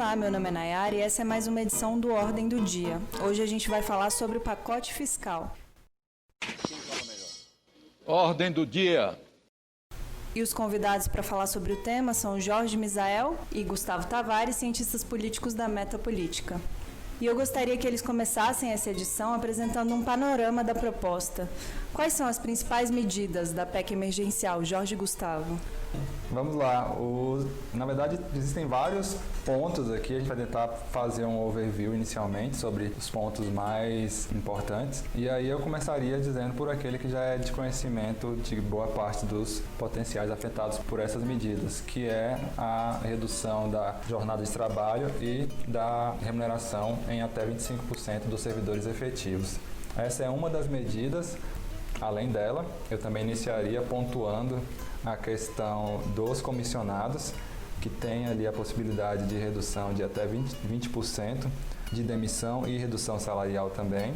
Olá, meu nome é Nayara e essa é mais uma edição do Ordem do Dia. Hoje a gente vai falar sobre o pacote fiscal. Ordem do dia. E os convidados para falar sobre o tema são Jorge Misael e Gustavo Tavares, cientistas políticos da Metapolítica. E eu gostaria que eles começassem essa edição apresentando um panorama da proposta. Quais são as principais medidas da PEC emergencial? Jorge e Gustavo. Vamos lá. Na verdade, existem vários pontos aqui. A gente vai tentar fazer um overview inicialmente sobre os pontos mais importantes. E aí eu começaria dizendo por aquele que já é de conhecimento de boa parte dos potenciais afetados por essas medidas, que é a redução da jornada de trabalho e da remuneração em até 25% dos servidores efetivos. Essa é uma das medidas. Além dela, eu também iniciaria pontuando a questão dos comissionados, que tem ali a possibilidade de redução de até 20% de demissão e redução salarial também.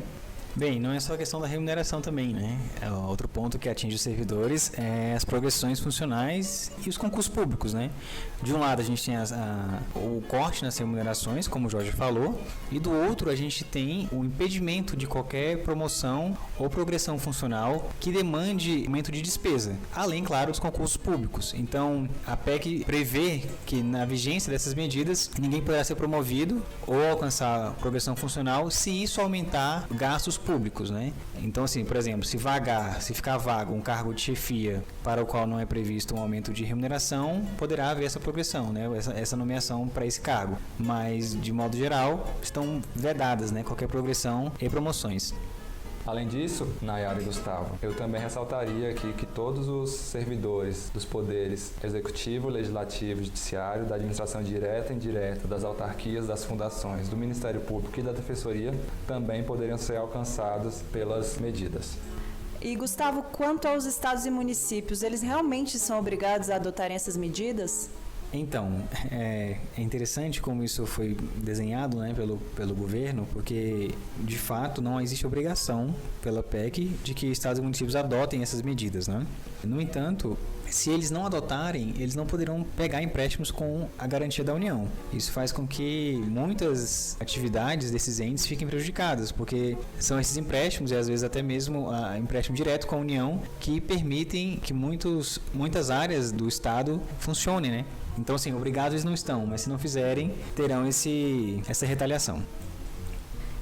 Bem, não é só a questão da remuneração também, né? Outro ponto que atinge os servidores é as progressões funcionais e os concursos públicos, né? De um lado a gente tem o corte nas remunerações, como o Jorge falou, e do outro a gente tem o impedimento de qualquer promoção ou progressão funcional que demande aumento de despesa, além, claro, dos concursos públicos. Então, a PEC prevê que na vigência dessas medidas ninguém poderá ser promovido ou alcançar progressão funcional se isso aumentar gastos públicos, né? Então, assim, por exemplo, se ficar vago um cargo de chefia para o qual não é previsto um aumento de remuneração, poderá haver essa progressão, né? Essa nomeação para esse cargo. Mas, de modo geral, estão vedadas, né? Qualquer progressão e promoções. Além disso, Nayara e Gustavo, eu também ressaltaria aqui que todos os servidores dos poderes executivo, legislativo, judiciário, da administração direta e indireta, das autarquias, das fundações, do Ministério Público e da Defensoria também poderiam ser alcançados pelas medidas. E, Gustavo, quanto aos estados e municípios, eles realmente são obrigados a adotarem essas medidas? Então, é interessante como isso foi desenhado, né, pelo governo, porque, de fato, não existe obrigação pela PEC de que estados e municípios adotem essas medidas, né? No entanto, se eles não adotarem, eles não poderão pegar empréstimos com a garantia da União. Isso faz com que muitas atividades desses entes fiquem prejudicadas, porque são esses empréstimos, e às vezes até mesmo empréstimo direto com a União, que permitem que muitas áreas do Estado funcionem, né? Então, assim, obrigados eles não estão, mas se não fizerem, terão essa retaliação.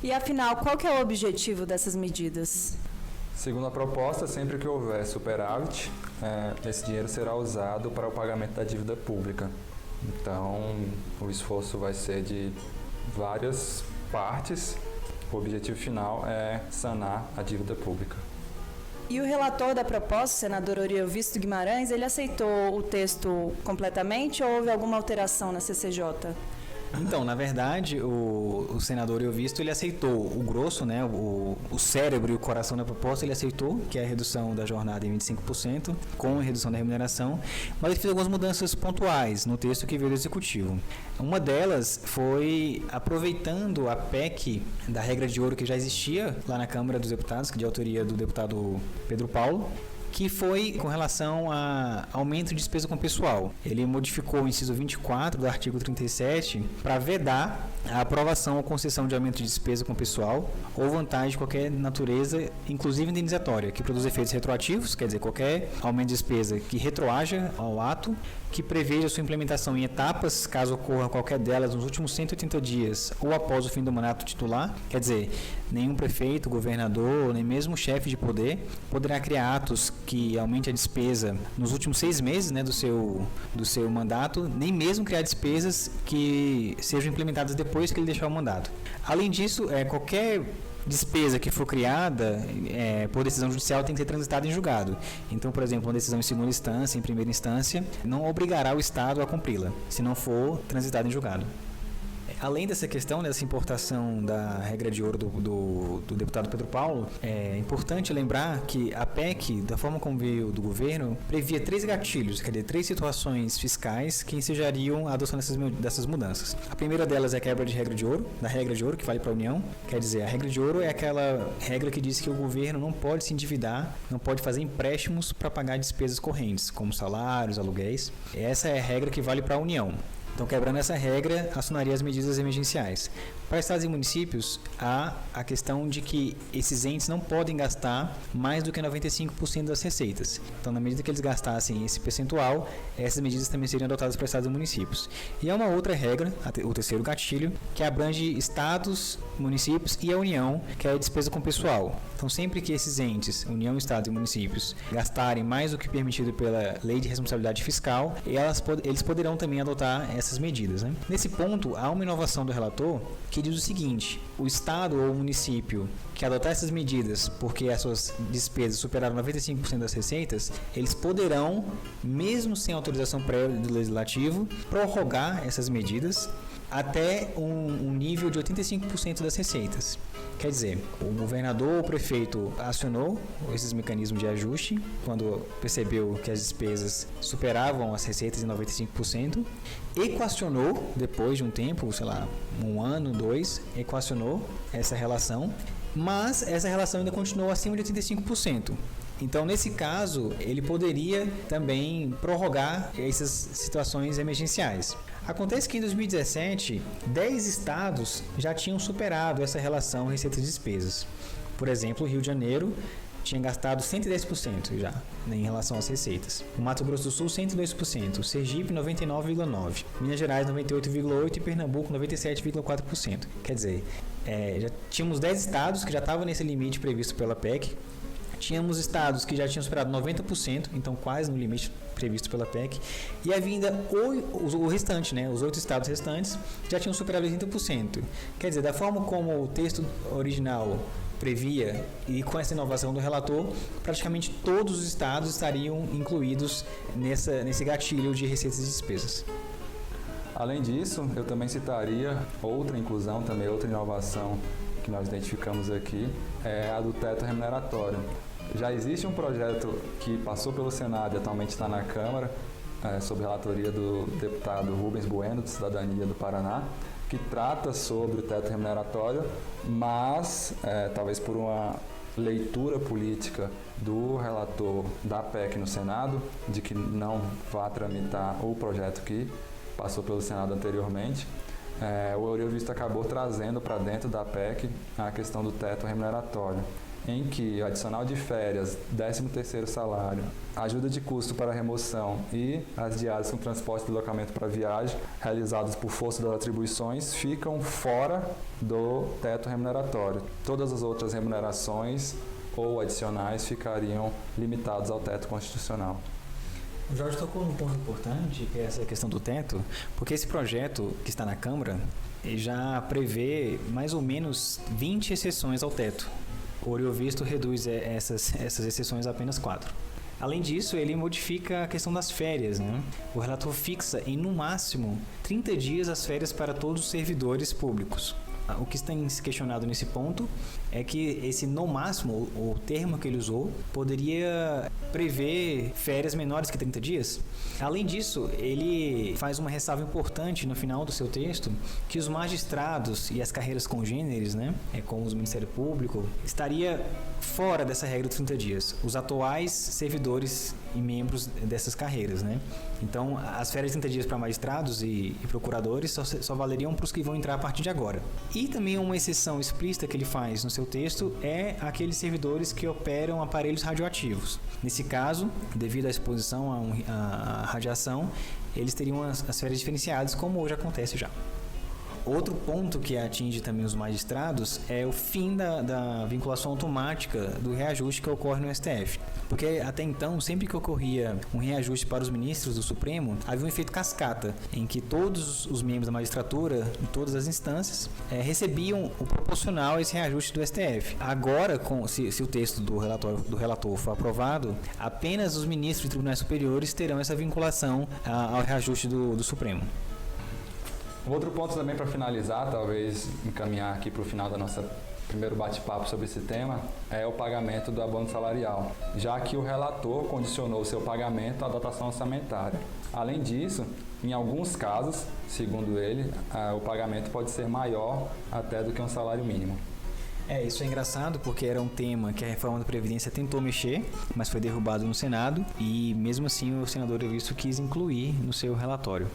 E, afinal, qual que é o objetivo dessas medidas? Segundo a proposta, sempre que houver superávit, esse dinheiro será usado para o pagamento da dívida pública. Então, o esforço vai ser de várias partes. O objetivo final é sanar a dívida pública. E o relator da proposta, o senador Oriovisto Guimarães, ele aceitou o texto completamente ou houve alguma alteração na CCJ? Então, na verdade, o senador Oriovisto, ele aceitou o grosso, né, o cérebro e o coração da proposta, ele aceitou, que é a redução da jornada em 25%, com a redução da remuneração, mas ele fez algumas mudanças pontuais no texto que veio do Executivo. Uma delas foi aproveitando a PEC da regra de ouro que já existia lá na Câmara dos Deputados, que é de autoria do deputado Pedro Paulo, que foi com relação a aumento de despesa com pessoal. Ele modificou o inciso 24 do artigo 37 para vedar a aprovação ou concessão de aumento de despesa com pessoal ou vantagem de qualquer natureza, inclusive indenizatória, que produz efeitos retroativos, quer dizer, qualquer aumento de despesa que retroaja ao ato, que preveja sua implementação em etapas, caso ocorra qualquer delas nos últimos 180 dias ou após o fim do mandato titular, quer dizer, nenhum prefeito, governador, nem mesmo chefe de poder poderá criar atos que aumente a despesa nos últimos 6 meses, né, do seu mandato, nem mesmo criar despesas que sejam implementadas depois que ele deixar o mandato. Além disso, qualquer despesa que for criada por decisão judicial tem que ser transitada em julgado. Então, por exemplo, uma decisão em segunda instância, em primeira instância, não obrigará o Estado a cumpri-la, se não for transitada em julgado. Além dessa questão, dessa importação da regra de ouro do deputado Pedro Paulo, é importante lembrar que a PEC, da forma como veio do governo, previa 3 gatilhos, quer dizer, 3 situações fiscais que ensejariam a adoção dessas mudanças. A primeira delas é a quebra de regra de ouro, da regra de ouro que vale para a União. Quer dizer, a regra de ouro é aquela regra que diz que o governo não pode se endividar, não pode fazer empréstimos para pagar despesas correntes, como salários, aluguéis. Essa é a regra que vale para a União. Então, quebrando essa regra, acionaria as medidas emergenciais. Para estados e municípios, há a questão de que esses entes não podem gastar mais do que 95% das receitas. Então, na medida que eles gastassem esse percentual, essas medidas também seriam adotadas para estados e municípios. E há uma outra regra, o terceiro gatilho, que abrange estados, municípios e a União, que é a despesa com pessoal. Então, sempre que esses entes, União, Estados e municípios, gastarem mais do que permitido pela Lei de Responsabilidade Fiscal, eles poderão também adotar essas medidas, né? Nesse ponto, há uma inovação do relator que diz o seguinte: o Estado ou o município que adotar essas medidas porque as suas despesas superaram 95% das receitas, eles poderão, mesmo sem autorização prévia do Legislativo, prorrogar essas medidas até um nível de 85% das receitas. Quer dizer, o governador ou o prefeito acionou esses mecanismos de ajuste quando percebeu que as despesas superavam as receitas em 95%, equacionou depois de um tempo, sei lá, 1 ano, 2, equacionou essa relação, mas essa relação ainda continuou acima de 85%. Então, nesse caso, ele poderia também prorrogar essas situações emergenciais. Acontece que em 2017, 10 estados já tinham superado essa relação receitas e despesas. Por exemplo, o Rio de Janeiro tinha gastado 110% já em relação às receitas. O Mato Grosso do Sul, 102%. Sergipe, 99,9%. Minas Gerais, 98,8% e Pernambuco, 97,4%. Quer dizer, já tínhamos 10 estados que já estavam nesse limite previsto pela PEC. Tínhamos estados que já tinham superado 90%, então quase no limite previsto pela PEC, e havia ainda o restante, né? Os 8 estados restantes já tinham superado 80%. Quer dizer, da forma como o texto original previa e com essa inovação do relator, praticamente todos os estados estariam incluídos nesse gatilho de receitas e despesas. Além disso, eu também citaria outra inclusão, também outra inovação que nós identificamos aqui, é a do teto remuneratório. Já existe um projeto que passou pelo Senado e atualmente está na Câmara, sob relatoria do deputado Rubens Bueno, de Cidadania do Paraná, que trata sobre o teto remuneratório, mas, talvez por uma leitura política do relator da PEC no Senado, de que não vá tramitar o projeto que passou pelo Senado anteriormente, o Eurovisto acabou trazendo para dentro da PEC a questão do teto remuneratório, em que o adicional de férias, 13º salário, ajuda de custo para remoção e as diárias com transporte e deslocamento para viagem, realizadas por força das atribuições, ficam fora do teto remuneratório. Todas as outras remunerações ou adicionais ficariam limitadas ao teto constitucional. O Jorge tocou num ponto importante, que é essa questão do teto, porque esse projeto que está na Câmara já prevê mais ou menos 20 exceções ao teto. O Eurovisto reduz essas exceções a apenas 4. Além disso, ele modifica a questão das férias, né? O relator fixa em, no máximo, 30 dias as férias para todos os servidores públicos. O que tem se questionado nesse ponto é que esse no máximo, o termo que ele usou, poderia prever férias menores que 30 dias. Além disso, ele faz uma ressalva importante no final do seu texto, que os magistrados e as carreiras congêneres, né, como os Ministério Público, estaria fora dessa regra dos 30 dias. Os atuais servidores e membros dessas carreiras, né? Então, as férias de 30 dias para magistrados e procuradores só valeriam para os que vão entrar a partir de agora. E também uma exceção explícita que ele faz no seu texto é aqueles servidores que operam aparelhos radioativos. Nesse caso, devido à exposição à radiação, eles teriam as férias diferenciadas, como hoje acontece já. Outro ponto que atinge também os magistrados é o fim da vinculação automática do reajuste que ocorre no STF. Porque até então, sempre que ocorria um reajuste para os ministros do Supremo, havia um efeito cascata, em que todos os membros da magistratura, em todas as instâncias, recebiam o proporcional a esse reajuste do STF. Agora, se o texto do relator for aprovado, apenas os ministros de tribunais superiores terão essa vinculação ao reajuste do Supremo. Outro ponto também para finalizar, talvez encaminhar aqui para o final da nossa primeiro bate-papo sobre esse tema, é o pagamento do abono salarial, já que o relator condicionou o seu pagamento à dotação orçamentária. Além disso, em alguns casos, segundo ele, o pagamento pode ser maior até do que um salário mínimo. Isso é engraçado porque era um tema que a reforma da Previdência tentou mexer, mas foi derrubado no Senado e mesmo assim o senador Eurovisto quis incluir no seu relatório.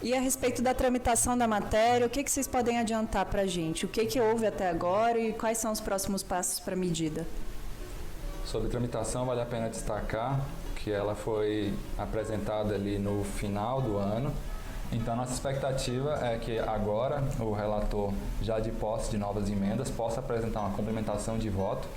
E a respeito da tramitação da matéria, o que vocês podem adiantar para a gente? O que houve até agora e quais são os próximos passos para a medida? Sobre tramitação, vale a pena destacar que ela foi apresentada ali no final do ano. Então, nossa expectativa é que agora o relator, já de posse de novas emendas, possa apresentar uma complementação de voto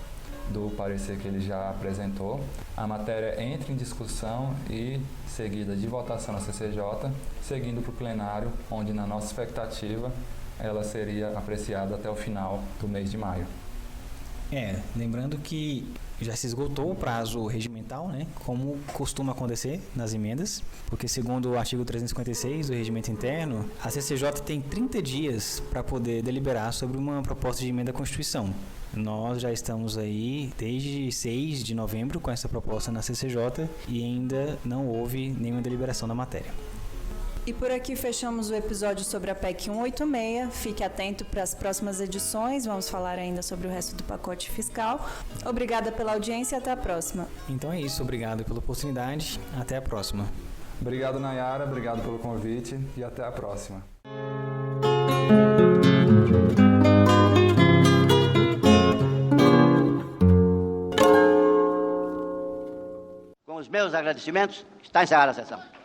do parecer que ele já apresentou. A matéria entre em discussão e seguida de votação na CCJ, seguindo para o plenário, onde, na nossa expectativa, ela seria apreciada até o final do mês de maio. Lembrando que já se esgotou o prazo regimental, né, como costuma acontecer nas emendas, porque segundo o artigo 356 do Regimento Interno, a CCJ tem 30 dias para poder deliberar sobre uma proposta de emenda à Constituição. Nós já estamos aí desde 6 de novembro com essa proposta na CCJ e ainda não houve nenhuma deliberação da matéria. E por aqui fechamos o episódio sobre a PEC 186. Fique atento para as próximas edições, vamos falar ainda sobre o resto do pacote fiscal. Obrigada pela audiência e até a próxima. Então é isso, obrigado pela oportunidade, até a próxima. Obrigado, Nayara, obrigado pelo convite e até a próxima. Com os meus agradecimentos, está encerrada a sessão.